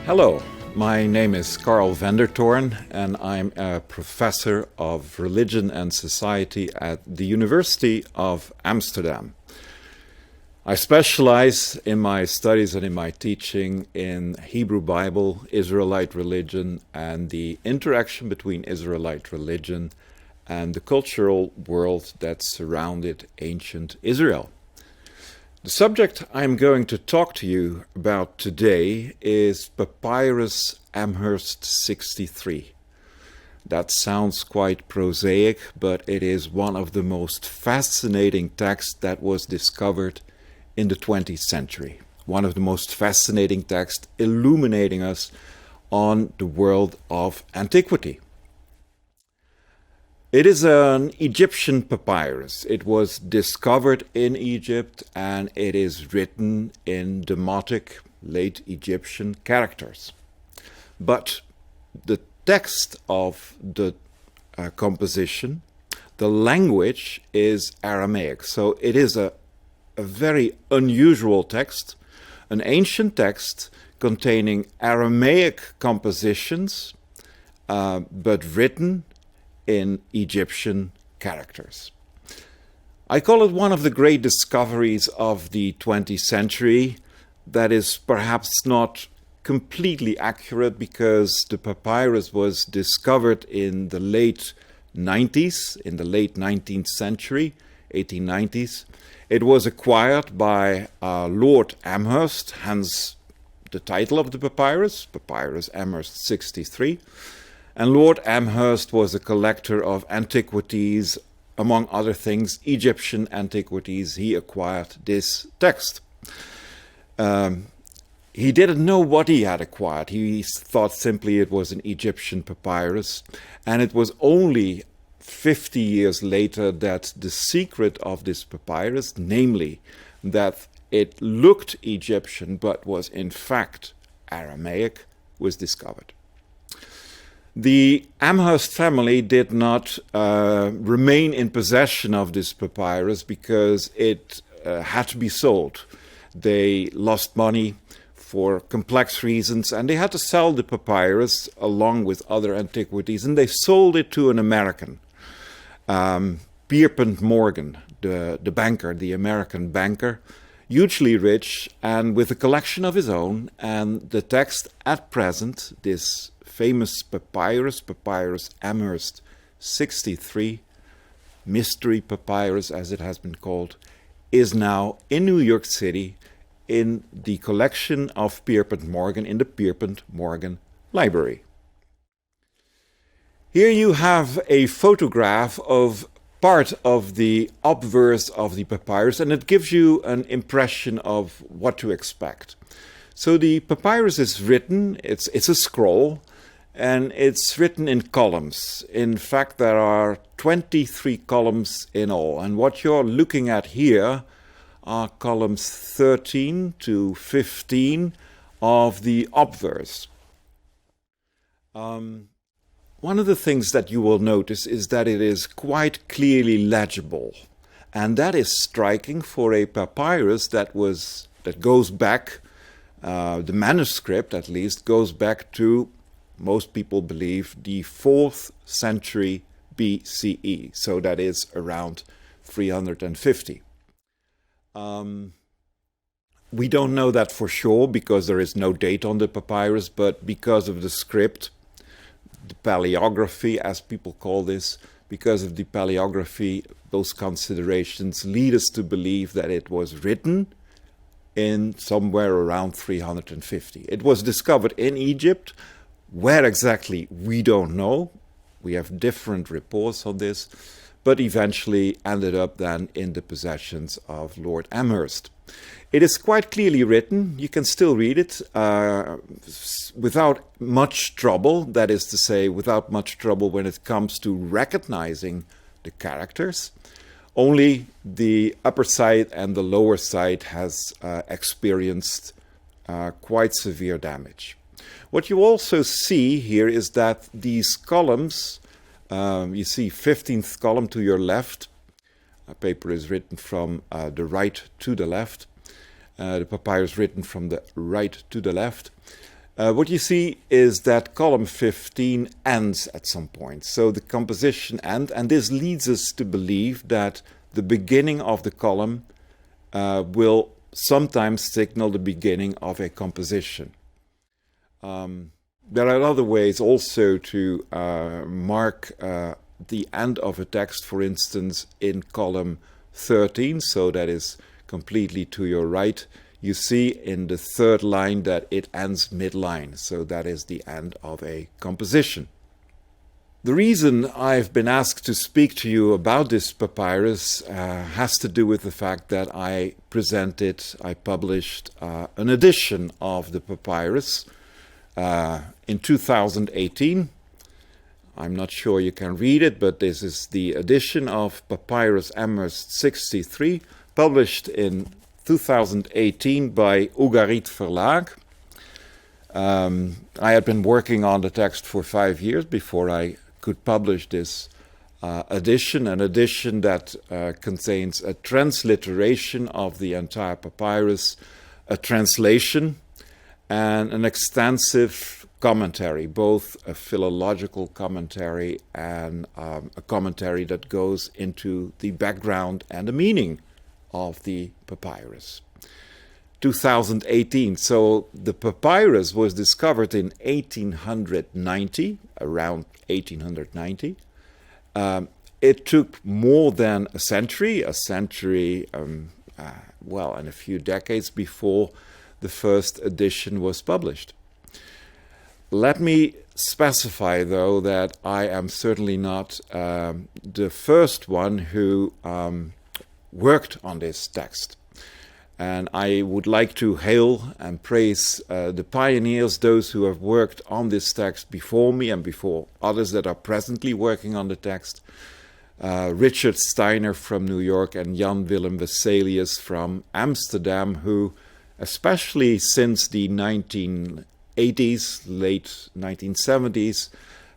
Hello, my name is Karel Toorn, and I'm a professor of religion and society at the University of Amsterdam. I specialize in my studies and in my teaching in Hebrew Bible, Israelite religion, and the interaction between Israelite religion and the cultural world that surrounded ancient Israel. The subject I'm going to talk to you about today is Papyrus Amherst 63. That sounds quite prosaic, but it is one of the most fascinating texts that was discovered in the 20th century. One of the most fascinating texts illuminating us on the world of antiquity. It is an Egyptian papyrus. It was discovered in Egypt and it is written in Demotic, late Egyptian characters. But the text of the composition, the language is Aramaic. So it is a very unusual text, an ancient text containing Aramaic compositions, but written in Egyptian characters. I call it one of the great discoveries of the 20th century. That is perhaps not completely accurate because the papyrus was discovered in the late 90s, in the late 19th century, 1890s. It was acquired by Lord Amherst, hence the title of the papyrus, Papyrus Amherst 63. And Lord Amherst was a collector of antiquities, among other things, Egyptian antiquities. He acquired this text. He didn't know what he had acquired. He thought simply it was an Egyptian papyrus. And it was only 50 years later that the secret of this papyrus, namely that it looked Egyptian but was in fact Aramaic, was discovered. The Amherst family did not remain in possession of this papyrus because it had to be sold. They lost money for complex reasons and they had to sell the papyrus along with other antiquities, and they sold it to an American, Pierpont Morgan, the banker, the American banker, hugely rich and with a collection of his own. And the text at present, this famous papyrus, Papyrus Amherst 63, mystery papyrus as it has been called, is now in New York City in the collection of Pierpont Morgan in the Pierpont Morgan Library. Here you have a photograph of part of the obverse of the papyrus, and it gives you an impression of what to expect. So the papyrus is written, it's a scroll, and it's written in columns. In fact, there are 23 columns in all. And what you're looking at here are columns 13 to 15 of the obverse. One of the things that you will notice is that it is quite clearly legible. And that is striking for a papyrus that goes back, the manuscript at least, goes back to, most people believe, the 4th century BCE. So that is around 350. We don't know that for sure because there is no date on the papyrus, but because of the script, the paleography, as people call this, because of the paleography, those considerations lead us to believe that it was written in somewhere around 350. It was discovered in Egypt. Where exactly, we don't know. We have different reports on this, but eventually ended up then in the possessions of Lord Amherst. It is quite clearly written. You can still read it without much trouble. That is to say, without much trouble when it comes to recognizing the characters. Only the upper side and the lower side has experienced quite severe damage. What you also see here is that these columns, you see 15th column to your left, a paper is written from the right to the left, the papyrus written from the right to the left. What you see is that column 15 ends at some point. So the composition ends, and this leads us to believe that the beginning of the column will sometimes signal the beginning of a composition. There are other ways also to mark the end of a text, for instance, in column 13, so that is completely to your right. You see in the third line that it ends midline, so that is the end of a composition. The reason I've been asked to speak to you about this papyrus has to do with the fact that I published an edition of the papyrus in 2018. I'm not sure you can read it, but this is the edition of Papyrus Amherst 63, published in 2018 by Ugarit Verlag. I had been working on the text for 5 years before I could publish this edition, an edition that contains a transliteration of the entire papyrus, a translation, and an extensive commentary, both a philological commentary and a commentary that goes into the background and the meaning of the papyrus. 2018. So the papyrus was discovered in 1890, around 1890. It took more than a century, and a few decades before the first edition was published. Let me specify, though, that I am certainly not the first one who worked on this text. And I would like to hail and praise the pioneers, those who have worked on this text before me and before others that are presently working on the text. Richard Steiner from New York and Jan Willem Vesalius from Amsterdam, who, especially since the 1980s, late 1970s,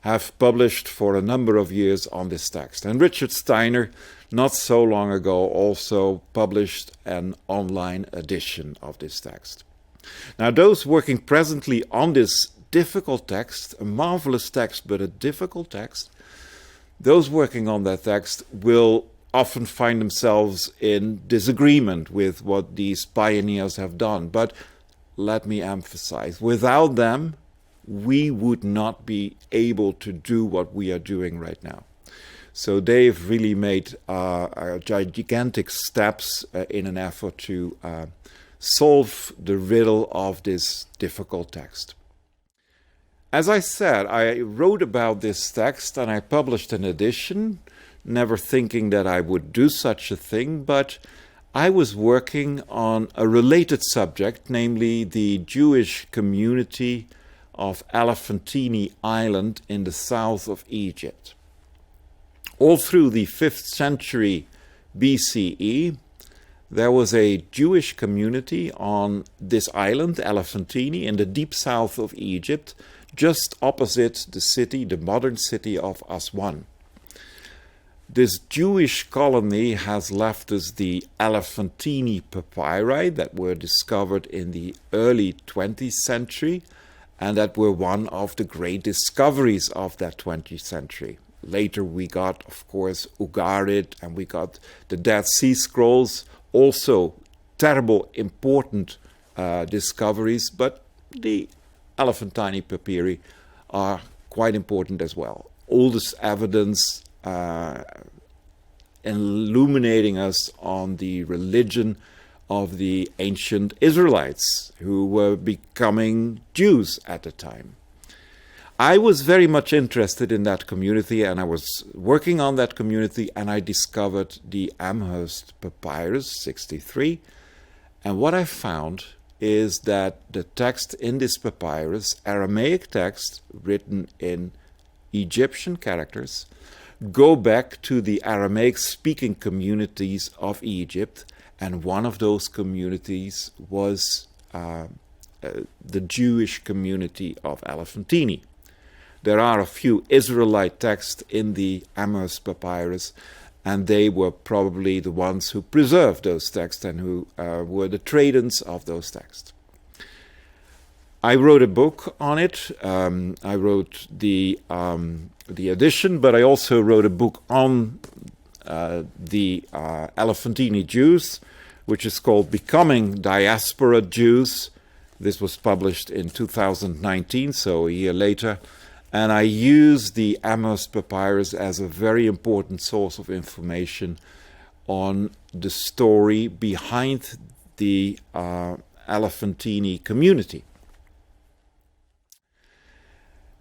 have published for a number of years on this text. And Richard Steiner, not so long ago, also published an online edition of this text. Now, those working presently on this difficult text, a marvelous text, but a difficult text, those working on that text will often find themselves in disagreement with what these pioneers have done. But let me emphasize, without them, we would not be able to do what we are doing right now. So they've really made gigantic steps in an effort to solve the riddle of this difficult text. As I said, I wrote about this text and I published an edition, never thinking that I would do such a thing, but I was working on a related subject, namely the Jewish community of Elephantine Island in the south of Egypt. All through the 5th century BCE, there was a Jewish community on this island, Elephantine, in the deep south of Egypt, just opposite the modern city of Aswan. This Jewish colony has left us the Elephantine papyri that were discovered in the early 20th century and that were one of the great discoveries of that 20th century. Later we got, of course, Ugarit, and we got the Dead Sea Scrolls, also terrible, important discoveries, but the Elephantine papyri are quite important as well. Oldest evidence illuminating us on the religion of the ancient Israelites who were becoming Jews at the time. I was very much interested in that community, and I was working on that community, and I discovered the Amherst Papyrus 63. And what I found is that the text in this papyrus, Aramaic text written in Egyptian characters, go back to the Aramaic-speaking communities of Egypt, and one of those communities was the Jewish community of Elephantine. There are a few Israelite texts in the Amherst Papyrus, and they were probably the ones who preserved those texts and who were the tradents of those texts. I wrote a book on it. I wrote the edition, but I also wrote a book on the Elephantine Jews, which is called Becoming Diaspora Jews. This was published in 2019, so a year later. And I use the Amherst Papyrus as a very important source of information on the story behind the Elephantine community.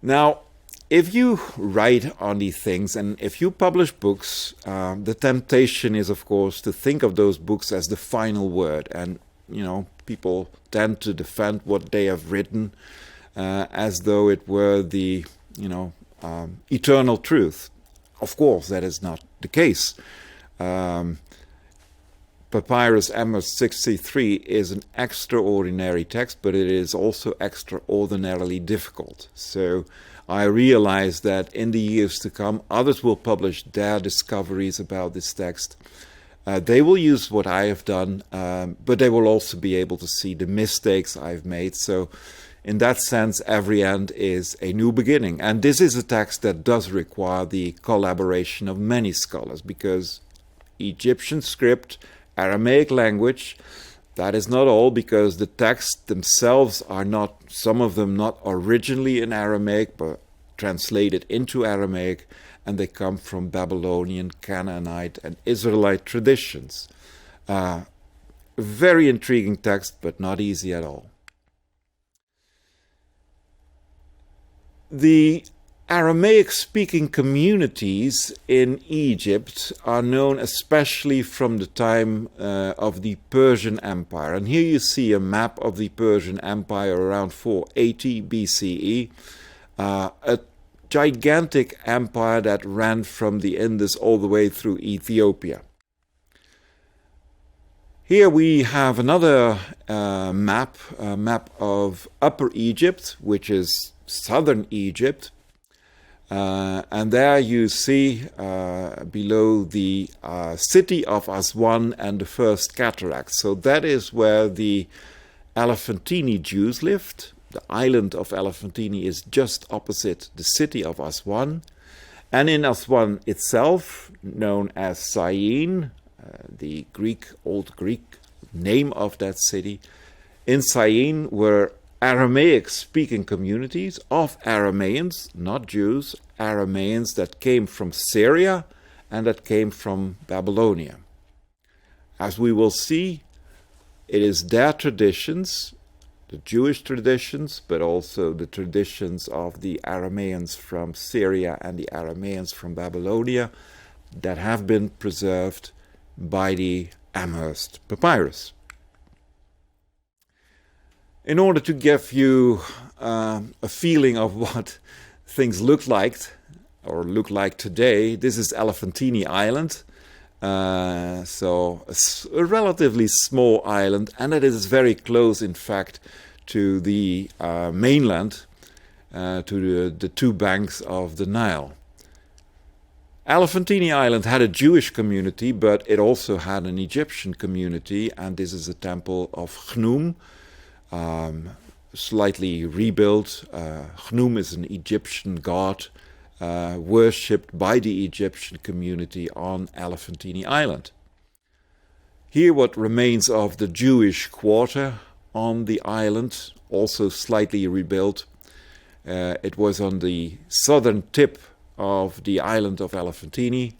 Now, if you write on these things and if you publish books, the temptation is, of course, to think of those books as the final word. And, people tend to defend what they have written as though it were the, eternal truth. Of course, that is not the case. Papyrus Amherst 63 is an extraordinary text, but it is also extraordinarily difficult. So I realize that in the years to come, others will publish their discoveries about this text. They will use what I have done, but they will also be able to see the mistakes I've made. So in that sense, every end is a new beginning. And this is a text that does require the collaboration of many scholars, because Egyptian script, Aramaic language, that is not all, because the texts themselves are not, some of them not originally in Aramaic, but translated into Aramaic, and they come from Babylonian, Canaanite, and Israelite traditions. Very intriguing text, but not easy at all. The Aramaic-speaking communities in Egypt are known especially from the time of the Persian Empire. And here you see a map of the Persian Empire around 480 BCE, a gigantic empire that ran from the Indus all the way through Ethiopia. Here we have another map, a map of Upper Egypt, which is southern Egypt. And there you see below the city of Aswan and the first cataract. So that is where the Elephantine Jews lived. The island of Elephantine is just opposite the city of Aswan. And in Aswan itself, known as Syene, the Old Greek name of that city, in Syene were Aramaic-speaking communities of Aramaeans, not Jews, Aramaeans that came from Syria and that came from Babylonia. As we will see, it is their traditions, the Jewish traditions, but also the traditions of the Aramaeans from Syria and the Aramaeans from Babylonia that have been preserved by the Amherst Papyrus. In order to give you a feeling of what things look like today, this is Elephantine Island. So a relatively small island, and it is very close, in fact, to the mainland, to the two banks of the Nile. Elephantine Island had a Jewish community, but it also had an Egyptian community, and this is a temple of Khnum, slightly rebuilt. Khnum is an Egyptian god worshipped by the Egyptian community on Elephantine Island. Here what remains of the Jewish quarter on the island, also slightly rebuilt. It was on the southern tip of the island of Elephantine.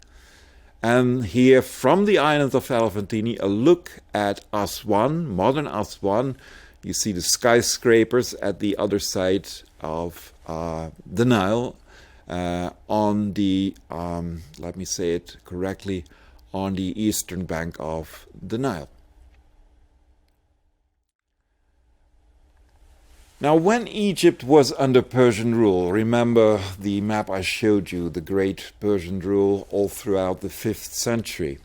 And here from the island of Elephantine, a look at Aswan, modern Aswan. You see the skyscrapers at the other side of the Nile, on the, let me say it correctly, on the eastern bank of the Nile. Now, when Egypt was under Persian rule, remember the map I showed you, the great Persian rule all throughout the 5th century.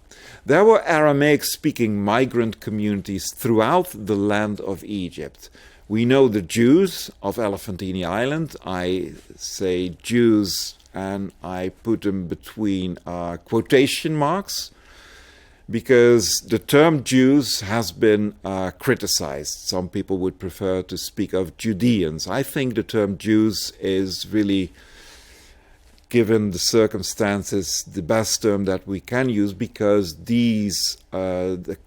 There were Aramaic-speaking migrant communities throughout the land of Egypt. We know the Jews of Elephantine Island. I say Jews and I put them between quotation marks. because the term Jews has been criticized. Some people would prefer to speak of Judeans. I think the term Jews is really, given the circumstances, the best term that we can use, because the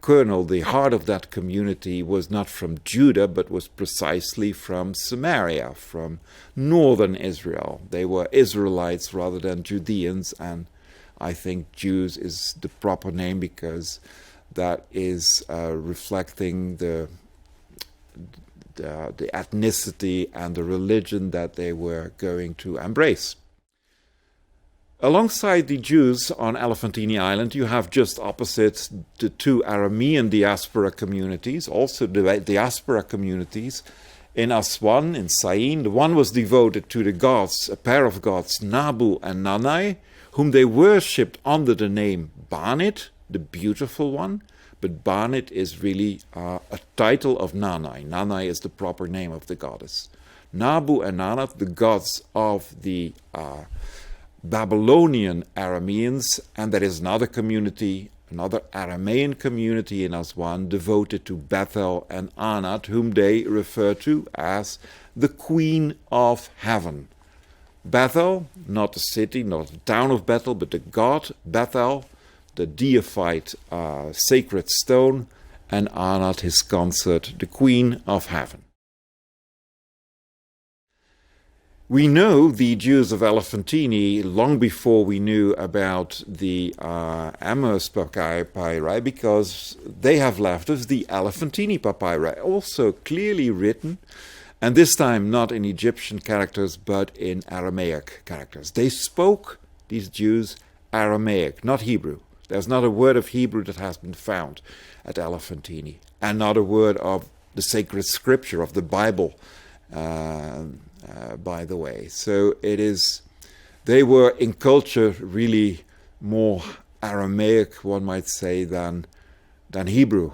kernel, the heart of that community was not from Judah, but was precisely from Samaria, from northern Israel. They were Israelites rather than Judeans, and I think Jews is the proper name because that is reflecting the ethnicity and the religion that they were going to embrace. Alongside the Jews on Elephantine Island, you have just opposite the two Aramean diaspora communities, also the diaspora communities in Aswan, in Sain. The one was devoted to the gods, a pair of gods, Nabu and Nanai, whom they worshipped under the name Banit, the beautiful one. But Banit is really a title of Nanai. Nanai is the proper name of the goddess. Nabu and Nanat, the gods of the Babylonian Arameans, and there is another community, another Aramaean community in Aswan devoted to Bethel and Anat, whom they refer to as the Queen of Heaven. Bethel, not the city, not the town of Bethel, but the god Bethel, the deified sacred stone, and Anat, his consort, the Queen of Heaven. We know the Jews of Elephantine long before we knew about the Amherst papyri, because they have left us the Elephantine papyri, also clearly written, and this time not in Egyptian characters but in Aramaic characters. They spoke, these Jews, Aramaic, not Hebrew. There's not a word of Hebrew that has been found at Elephantine, and not a word of the sacred scripture of the Bible, by the way. So they were in culture really more Aramaic, one might say, than Hebrew.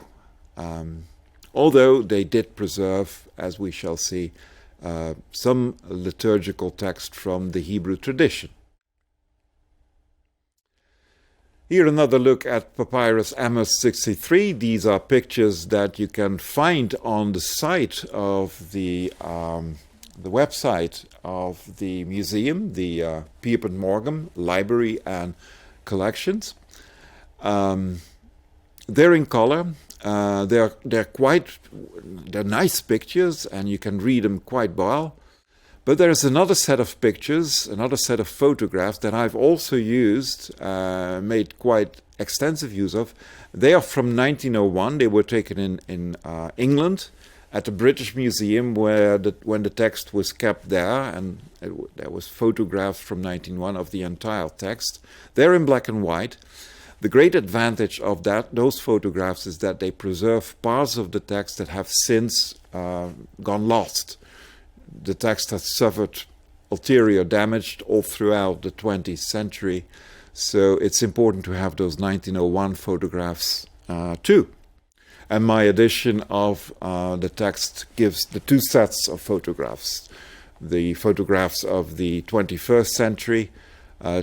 Although they did preserve, as we shall see, some liturgical text from the Hebrew tradition. Here another look at Papyrus Amherst 63. These are pictures that you can find on the site of the website of the museum, the Pierpont Morgan Library and Collections. They're in color. They're nice pictures, and you can read them quite well. But there's another set of pictures, another set of photographs that I've also used, made quite extensive use of. They are from 1901. They were taken in England at the British Museum, when the text was kept there, and there was photographs from 1901 of the entire text. They're in black and white. The great advantage of those photographs is that they preserve parts of the text that have since gone lost. The text has suffered ulterior damage all throughout the 20th century, so it's important to have those 1901 photographs too. And my edition of the text gives the two sets of photographs. The photographs of the 21st century,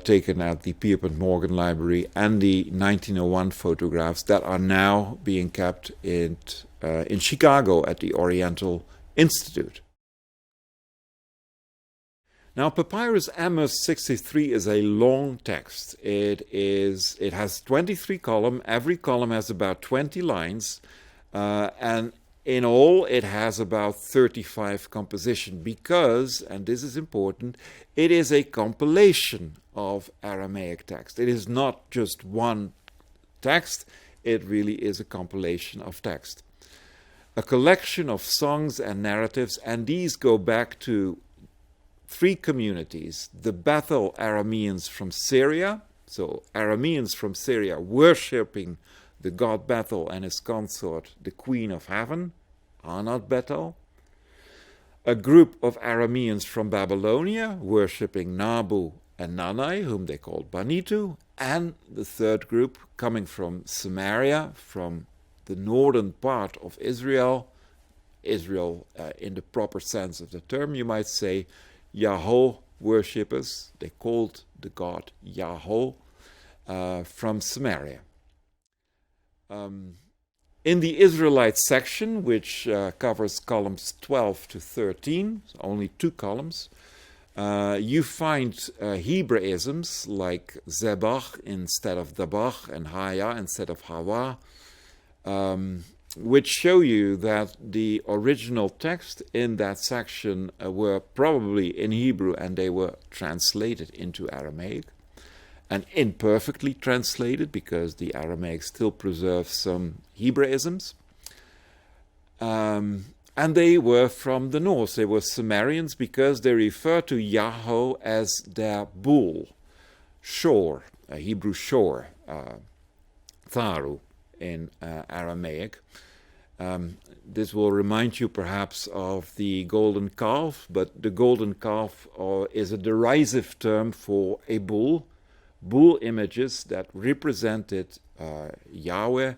taken at the Pierpont Morgan Library, and the 1901 photographs that are now being kept in Chicago at the Oriental Institute. Now, Papyrus Amherst 63 is a long text. It has 23 columns. Every column has about 20 lines. And in all, it has about 35 compositions because, and this is important, it is a compilation of Aramaic text. It is not just one text. It really is a compilation of text. A collection of songs and narratives, and these go back to three communities: the Bethel Arameans from Syria, so Arameans from Syria worshipping the god Bethel and his consort, the Queen of Heaven, Anat Bethel. A group of Arameans from Babylonia worshipping Nabu and Nanai, whom they called Banitu, and the third group coming from Samaria, from the northern part of Israel, in the proper sense of the term, you might say, Yahweh worshippers. They called the god Yahweh from Samaria. In the Israelite section, which covers columns 12 to 13, only 2 columns, you find Hebraisms like Zebach instead of Dabach and Haya instead of Hawa, which show you that the original text in that section were probably in Hebrew and they were translated into Aramaic, and imperfectly translated because the Aramaic still preserves some Hebraisms. And they were from the north. They were Sumerians because they refer to Yahweh as their bull, shore, a Hebrew shore, Tharu in Aramaic. This will remind you perhaps of the golden calf, but the golden calf is a derisive term for a bull images that represented Yahweh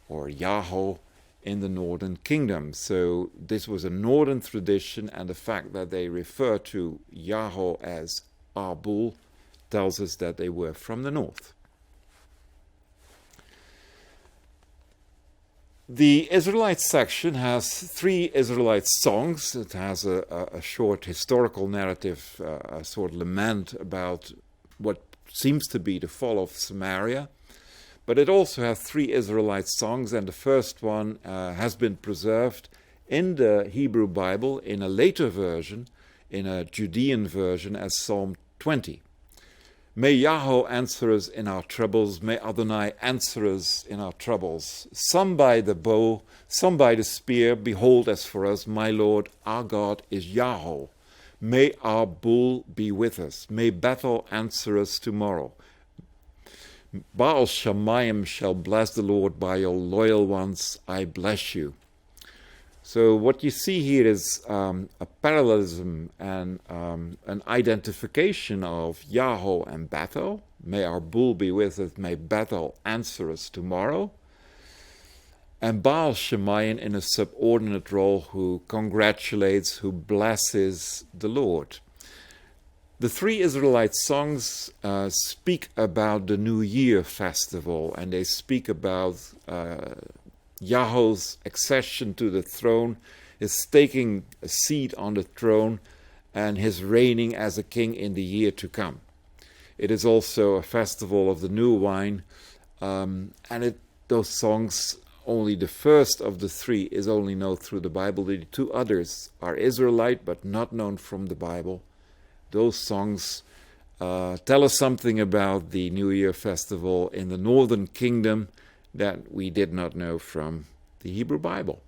or Yahweh in the northern kingdom. So this was a northern tradition, and the fact that they refer to Yahweh as our bull tells us that they were from the north. The Israelite section has 3 Israelite songs. It has a short historical narrative, a sort of lament about what seems to be the fall of Samaria. But it also has 3 Israelite songs, and the first one has been preserved in the Hebrew Bible in a later version, in a Judean version, as Psalm 20. May Yahweh answer us in our troubles, may Adonai answer us in our troubles. Some by the bow, some by the spear, behold, as for us, my Lord, our God is Yahweh. May our bull be with us. May Bethel answer us tomorrow. Baal Shamayim shall bless the Lord. By your loyal ones I bless you. So what you see here is a parallelism and an identification of Yahweh and Bethel. May our bull be with us. May Bethel answer us tomorrow. And Baal Shamayim in a subordinate role who congratulates, who blesses the Lord. The 3 Israelite songs speak about the New Year festival, and they speak about Yahweh's accession to the throne, his taking a seat on the throne, and his reigning as a king in the year to come. It is also a festival of the new wine, and those songs, only the first of the 3 is only known through the Bible. The 2 others are Israelite but not known from the Bible. Those songs tell us something about the New Year festival in the northern kingdom that we did not know from the Hebrew Bible.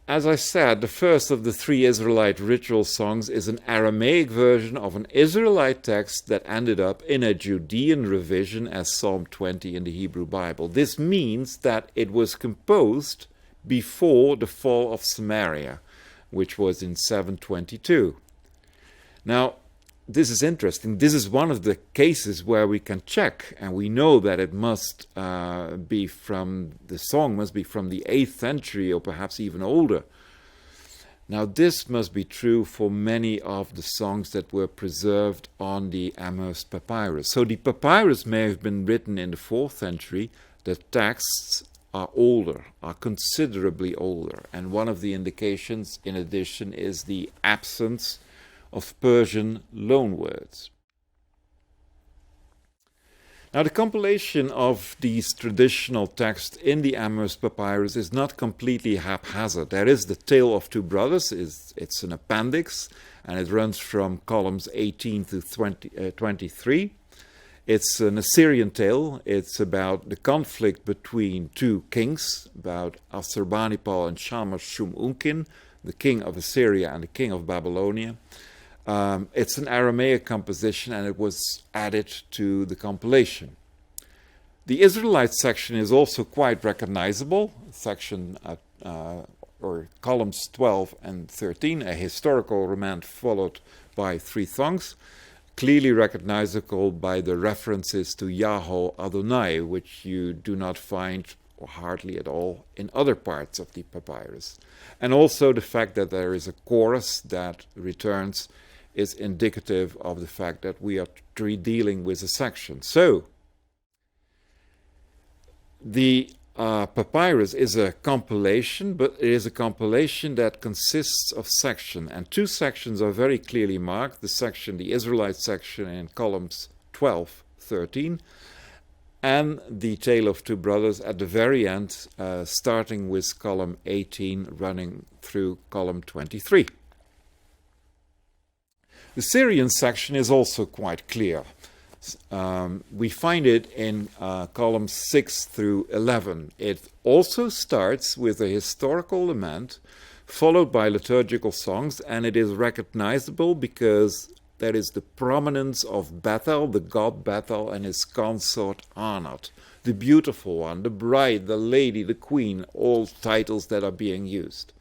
As I said, the first of the 3 Israelite ritual songs is an Aramaic version of an Israelite text that ended up in a Judean revision as Psalm 20 in the Hebrew Bible. This means that it was composed before the fall of Samaria, which was in 722. Now, this is interesting. This is one of the cases where we can check, and we know that it must be from, the song must be from the 8th century or perhaps even older. Now, this must be true for many of the songs that were preserved on the Amherst papyrus. So the papyrus may have been written in the 4th century. The texts are older, are considerably older. And one of the indications, in addition, is the absence of Persian loanwords. Now, the compilation of these traditional texts in the Amherst papyrus is not completely haphazard. There is the Tale of Two Brothers. It's an appendix, and it runs from columns 18 to 23. It's an Assyrian tale. It's about the conflict between 2 kings, about Assurbanipal and Shamash-shum-Unkin, the king of Assyria and the king of Babylonia. It's an Aramaic composition, and it was added to the compilation. The Israelite section is also quite recognizable. Section or columns 12 and 13, a historical roman followed by 3 songs, clearly recognizable by the references to Yahweh Adonai, which you do not find, or hardly at all, in other parts of the papyrus. And also the fact that there is a chorus that returns is indicative of the fact that we are dealing with a section. So, The papyrus is a compilation, but it is a compilation that consists of sections, and two sections are very clearly marked. The Israelite section in columns 12, 13, and the Tale of Two Brothers at the very end, starting with column 18, running through column 23. The Syrian section is also quite clear. We find it in columns 6 through 11. It also starts with a historical lament, followed by liturgical songs, and it is recognizable because there is the prominence of Bethel, the god Bethel, and his consort Anat, the beautiful one, the bride, the lady, the queen, all titles that are being used.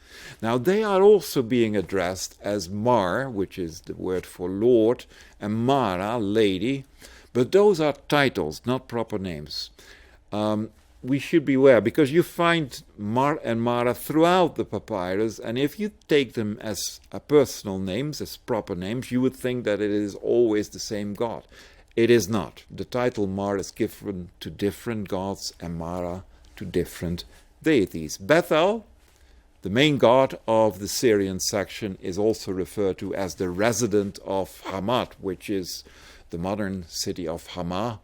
Now they are also being addressed as Mar, which is the word for Lord, and Mara, lady, but those are titles, not proper names. We should beware, because you find Mar and Mara throughout the papyrus, and if you take them as personal names, as proper names, you would think that it is always the same god. It is not. The title Mar is given to different gods and Mara to different deities. Bethel, the main god of the Syrian section, is also referred to as the resident of Hamad, which is the modern city of Hama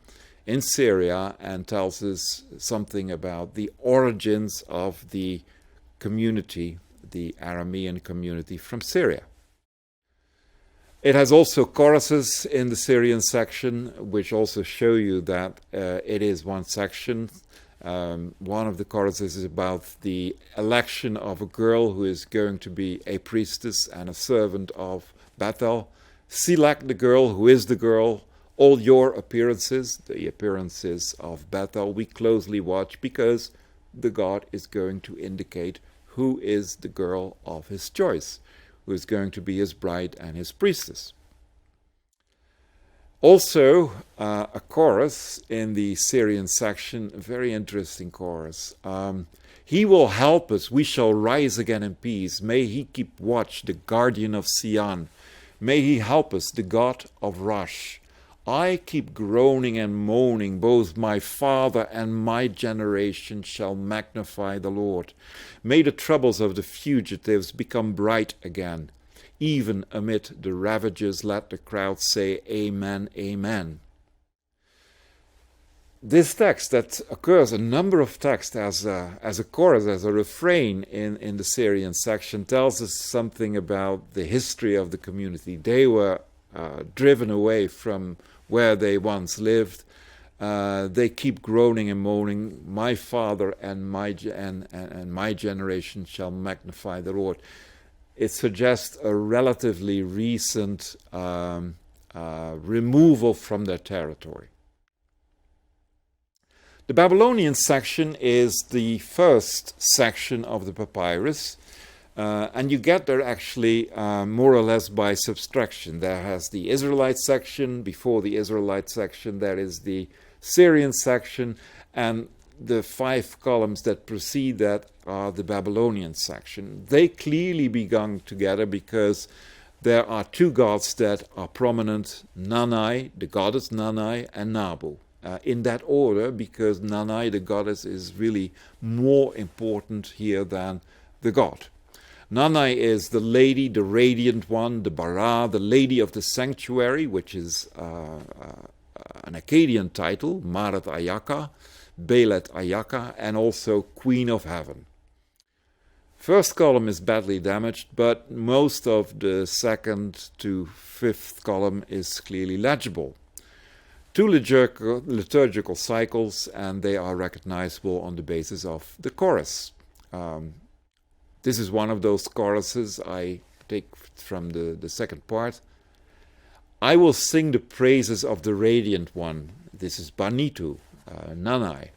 in Syria, and tells us something about the origins of the community, the Aramean community from Syria. It has also choruses in the Syrian section, which also show you that it is one section. One of the choruses is about the election of a girl who is going to be a priestess and a servant of Bethel. Select the girl, who is the girl. All your appearances, the appearances of Bethel, we closely watch, because the god is going to indicate who is the girl of his choice, who is going to be his bride and his priestess. Also, a chorus in the Syrian section, a very interesting chorus. He will help us, we shall rise again in peace. May he keep watch, the guardian of Sion. May he help us, the God of Rosh. I keep groaning and moaning, both my father and my generation shall magnify the Lord. May the troubles of the fugitives become bright again. Even amid the ravages, let the crowd say, Amen, Amen. This text that occurs, a number of texts as a chorus, as a refrain in the Syrian section, tells us something about the history of the community. They were driven away from where they once lived. They keep groaning and moaning, my father and my generation shall magnify the Lord. It suggests a relatively recent removal from their territory. The Babylonian section is the first section of the papyrus, and you get there actually more or less by subtraction. There has the Israelite section. Before the Israelite section, there is the Syrian section, and the 5 columns that precede that are the Babylonian section. They clearly belong together because there are 2 gods that are prominent, Nanai, the goddess Nanai, and Nabu. In that order, because Nanai, the goddess, is really more important here than the god. Nanai is the lady, the radiant one, the Bara, the lady of the sanctuary, which is an Akkadian title, Marat Ayaka, Belet Ayaka, and also Queen of Heaven. First column is badly damaged, but most of the 2nd to 5th column is clearly legible. 2 liturgical cycles, and they are recognizable on the basis of the chorus. This is one of those choruses I take from the second part. I will sing the praises of the radiant one. This is Banitu, Nanai.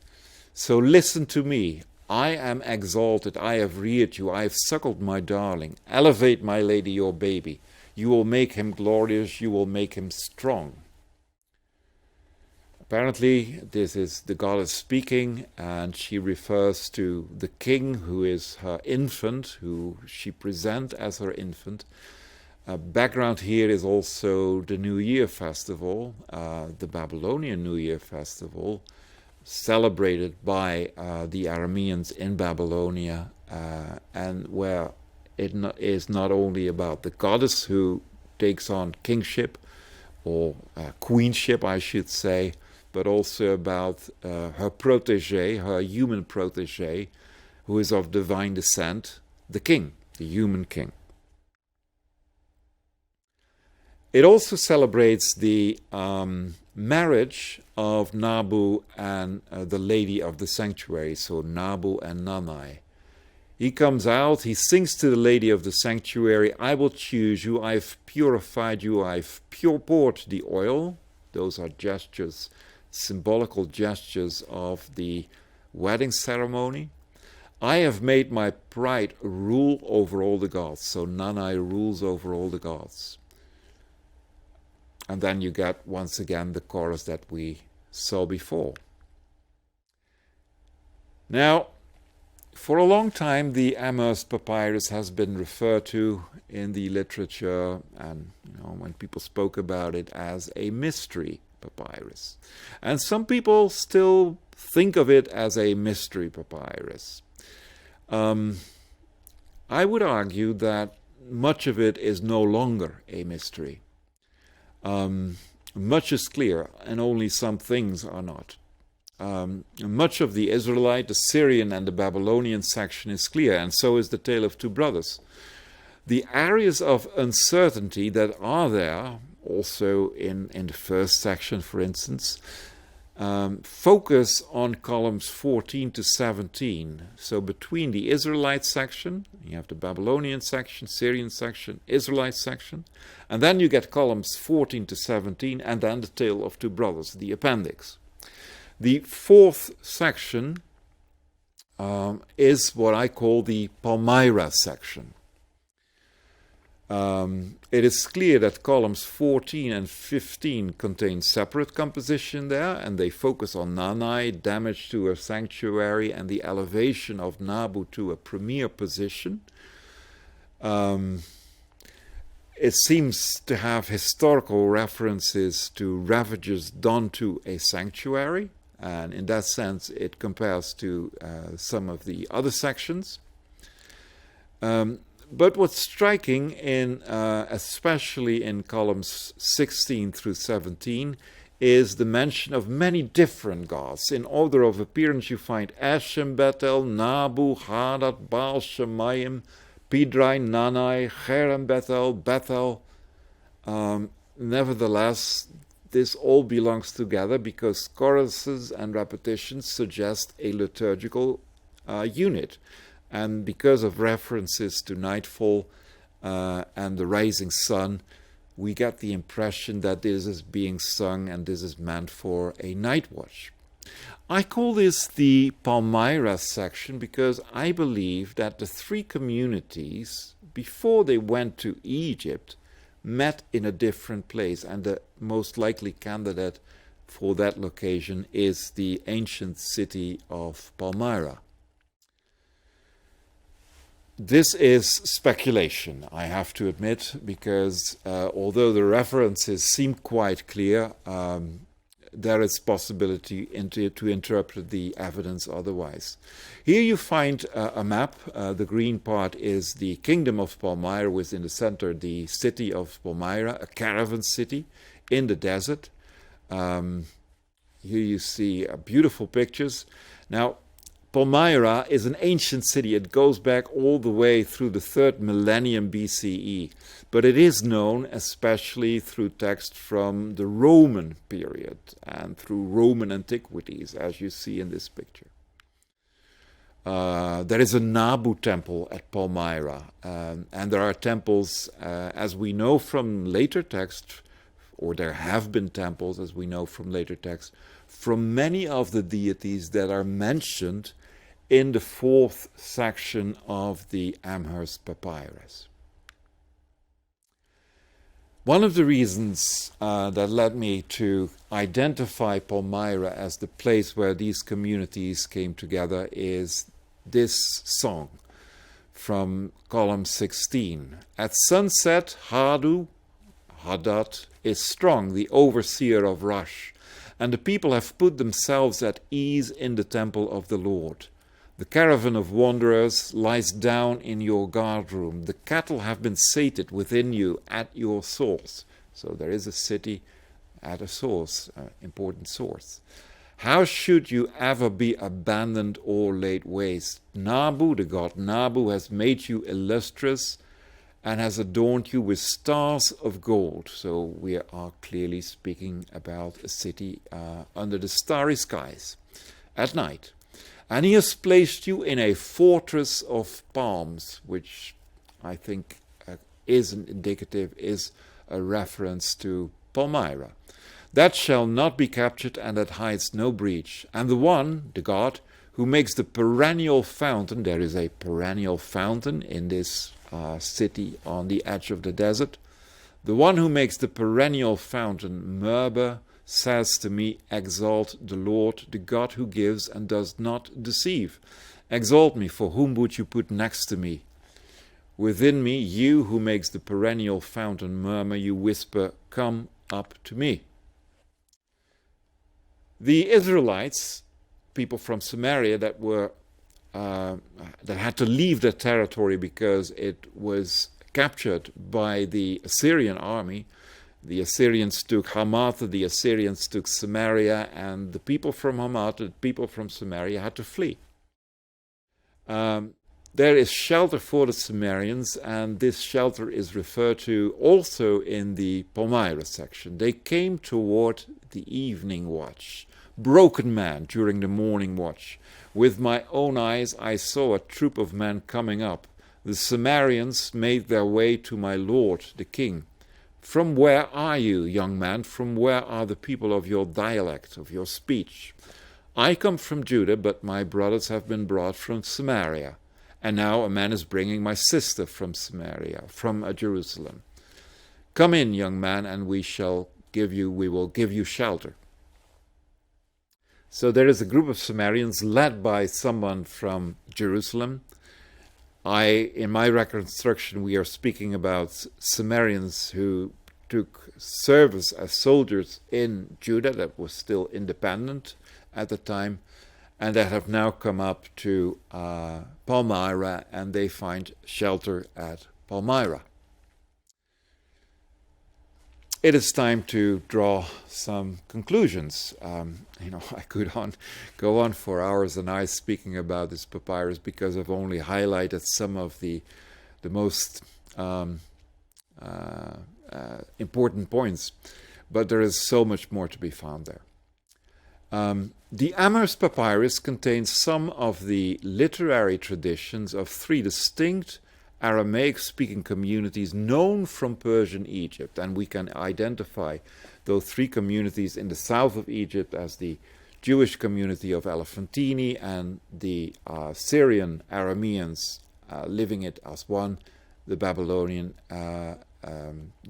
So listen to me. I am exalted. I have reared you. I have suckled my darling. Elevate, my lady, your baby. You will make him glorious. You will make him strong. Apparently, this is the goddess speaking, and she refers to the king who is her infant, who she presents as her infant. Background here is also the New Year festival, the Babylonian New Year festival, celebrated by the Arameans in Babylonia, and where it is not only about the goddess who takes on kingship, or queenship, I should say, but also about her protege, her human protege, who is of divine descent, the king, the human king. It also celebrates the marriage of Nabu and the lady of the sanctuary, so Nabu and Nanai. He comes out, he sings to the lady of the sanctuary, I will choose you, I've purified you, I've poured the oil. Those are gestures, symbolical gestures of the wedding ceremony. I have made my bride rule over all the gods. So Nanai rules over all the gods. And then you get, once again, the chorus that we saw before. Now, for a long time, the Amherst Papyrus has been referred to in the literature, and when people spoke about it, as a mystery papyrus. And some people still think of it as a mystery papyrus. I would argue that much of it is no longer a mystery. Much is clear, and only some things are not. Much of the Israelite, the Syrian, and the Babylonian section is clear, and so is the Tale of Two Brothers. The areas of uncertainty that are there, also in the first section, for instance, focus on columns 14 to 17. So between the Israelite section, you have the Babylonian section, Syrian section, Israelite section, and then you get columns 14 to 17, and then the Tale of Two Brothers, the appendix. The fourth section is what I call the Palmyra section. It is clear that columns 14 and 15 contain separate composition there, and they focus on Nanai, damage to her sanctuary, and the elevation of Nabu to a premier position. It seems to have historical references to ravages done to a sanctuary, and in that sense it compares to some of the other sections. But what's striking, especially in columns 16 through 17, is the mention of many different gods. In order of appearance, you find Eshem, Bethel, Nabu, Hadad, Baal, Shemayim, Pidrai, Nanai, Cherem, Bethel. Nevertheless, this all belongs together because choruses and repetitions suggest a liturgical unit. And because of references to nightfall and the rising sun, we get the impression that this is being sung and this is meant for a night watch. I call this the Palmyra section because I believe that the three communities, before they went to Egypt, met in a different place, and the most likely candidate for that location is the ancient city of Palmyra. This is speculation, I have to admit, because although the references seem quite clear, there is possibility to interpret the evidence otherwise. Here you find a map. The green part is the kingdom of Palmyra, with in the center the city of Palmyra, a caravan city in the desert. Here you see beautiful pictures. Now, Palmyra is an ancient city. It goes back all the way through the 3rd millennium BCE, but it is known especially through text from the Roman period and through Roman antiquities, as you see in this picture. There is a Nabu temple at Palmyra, and there are temples, as we know from later text, or there have been temples, as we know from later texts, from many of the deities that are mentioned in the 4th section of the Amherst Papyrus. One of the reasons that led me to identify Palmyra as the place where these communities came together is this song from column 16. At sunset, Hadad is strong, the overseer of Rush, and the people have put themselves at ease in the temple of the Lord. The caravan of wanderers lies down in your guardroom. The cattle have been sated within you at your source. So there is a city at a source, an important source. How should you ever be abandoned or laid waste? Nabu, the god Nabu, has made you illustrious and has adorned you with stars of gold. So we are clearly speaking about a city under the starry skies at night. And he has placed you in a fortress of palms, which I think is an indicative, is a reference to Palmyra. That shall not be captured, and that hides no breach. And the one, the God, who makes the perennial fountain, there is a perennial fountain in this city on the edge of the desert. The one who makes the perennial fountain murmur says to me, exalt the Lord, the God who gives and does not deceive. Exalt me, for whom would you put next to me? Within me, you who makes the perennial fountain murmur, you whisper, come up to me. The Israelites, people from Samaria that had to leave their territory because it was captured by the Assyrian army. The Assyrians took Hamath, the Assyrians took Samaria, and the people from Hamath, the people from Samaria had to flee. There is shelter for the Sumerians, and this shelter is referred to also in the Palmyra section. They came toward the evening watch. Broken man during the morning watch. With my own eyes I saw a troop of men coming up. The Sumerians made their way to my lord, the king. From where are you, young man? From where are the people of your dialect, of your speech? I come from Judah, but my brothers have been brought from Samaria. And now a man is bringing my sister from Samaria, from Jerusalem. Come in, young man, and we will give you shelter. So there is a group of Sumerians led by someone from Jerusalem. In my reconstruction, we are speaking about Sumerians who took service as soldiers in Judah that was still independent at the time, and that have now come up to Palmyra, and they find shelter at Palmyra. It is time to draw some conclusions. I could go on for hours and hours speaking about this papyrus because I've only highlighted some of the most important points, but there is so much more to be found there. The Amherst papyrus contains some of the literary traditions of three distinct Aramaic-speaking communities known from Persian Egypt, and we can identify those three communities in the south of Egypt as the Jewish community of Elephantine and the Syrian Arameans living it as one, the Babylonian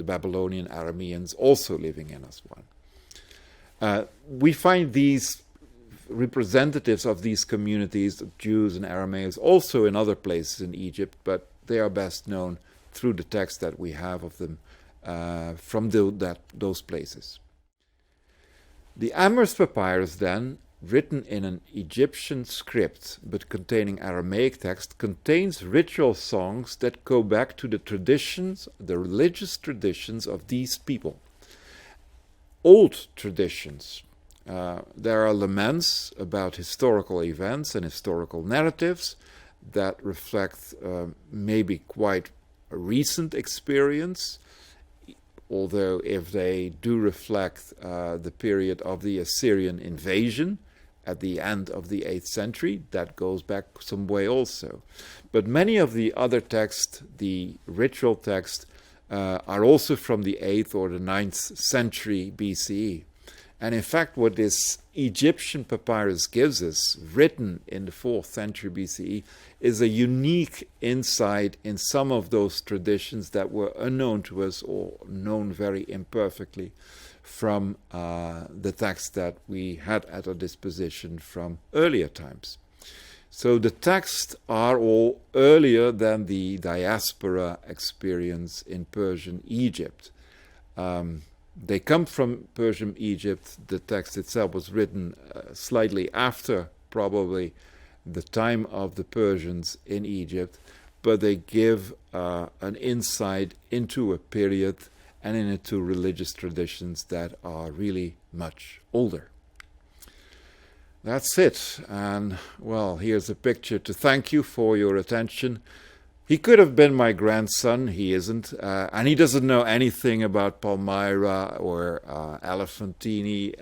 Arameans also living in as one. We find these representatives of these communities, Jews and Aramaeans, also in other places in Egypt, but they are best known through the text that we have of them from those places. The Amherst papyrus then, written in an Egyptian script but containing Aramaic text, contains ritual songs that go back to the traditions, the religious traditions of these people. Old traditions. There are laments about historical events and historical narratives that reflect maybe quite a recent experience, although if they do reflect the period of the Assyrian invasion at the end of the 8th century, that goes back some way also. But many of the other texts, the ritual texts, are also from the 8th or the 9th century BCE. And in fact, what this Egyptian papyrus gives us, written in the 4th century BCE, is a unique insight in some of those traditions that were unknown to us or known very imperfectly from the text that we had at our disposition from earlier times. So the texts are all earlier than the diaspora experience in Persian Egypt. They come from Persian Egypt. The text itself was written slightly after, probably, the time of the Persians in Egypt, but they give an insight into a period and into religious traditions that are really much older. That's it. And, well, here's a picture to thank you for your attention. He could have been my grandson. He isn't. And he doesn't know anything about Palmyra or Elephantine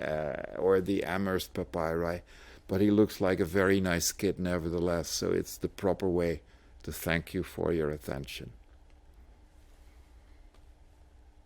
or the Amherst papyri. But he looks like a very nice kid nevertheless. So it's the proper way to thank you for your attention.